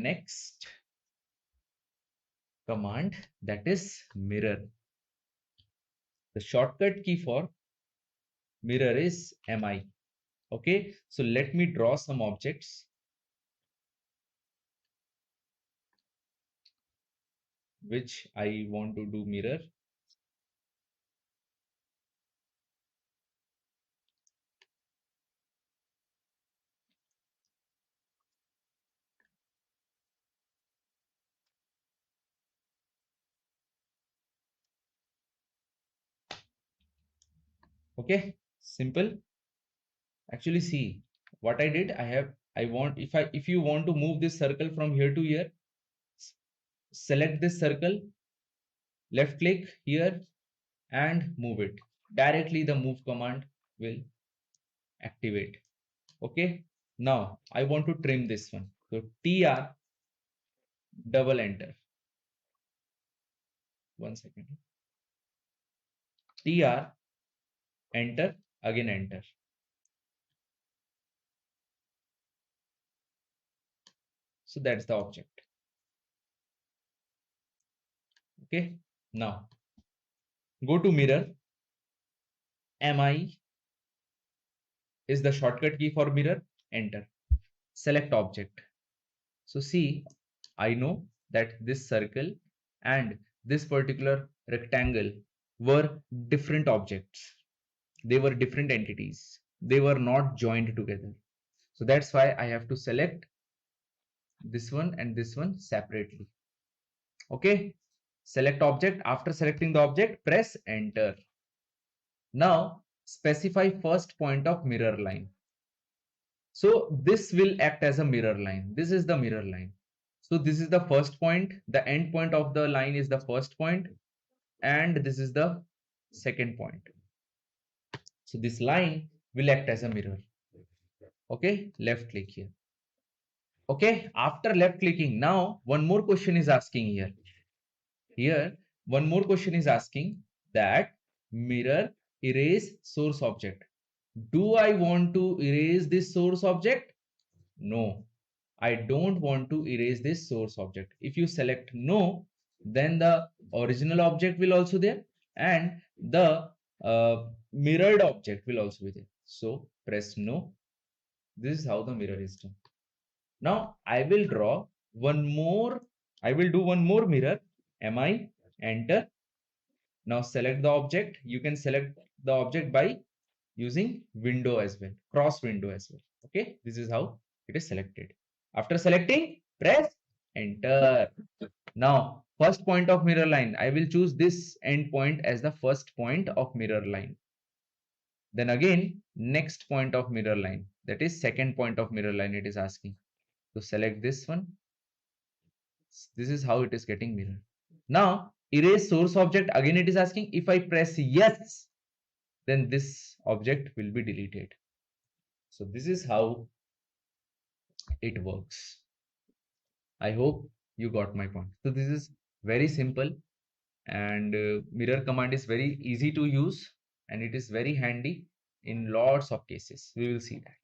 next command, that is mirror. The shortcut key for mirror is mi. Okay, so let me draw some objects which I want to do mirror. Okay, simple. Actually, see what I did. If you want to move this circle from here to here, select this circle, left click here and move it. Directly the move command will activate. Okay, now I want to trim this one. So TR, double enter. 1 second. TR, enter, again enter. So that's the object. Okay, now go to mirror. Mi is the shortcut key for mirror. Enter. Select object. So see, I know that this circle and this particular rectangle were different objects. They were different entities. They were not joined together. So that's why I have to select this one and this one separately. Okay. Select object. After selecting the object, press enter. Now specify first point of mirror line. So this will act as a mirror line. This is the mirror line. So this is the first point. The end point of the line is the first point, and this is the second point. So this line will act as a mirror. Okay, left click here. Okay, after left clicking, now one more question is asking here. Here, one more question is asking that mirror erase source object. Do I want to erase this source object? No, I don't want to erase this source object. If you select no, then the original object will also there and the mirrored object will also be there. So press no. This is how the mirror is done. Now I will draw one more. I will do one more mirror. Mi, enter. Now select the object. You can select the object by using window as well, cross window as well. Okay, this is how it is selected. After selecting, press enter. Now first point of mirror line, I will choose this end point as the first point of mirror line. Then again next point of mirror line, that is second point of mirror line, it is asking to select this one. This is how it is getting mirror. Now erase source object, again it is asking. If I press yes, then this object will be deleted. So this is how it works. I hope you got my point. So this is very simple, and mirror command is very easy to use and it is very handy in lots of cases. We will see that.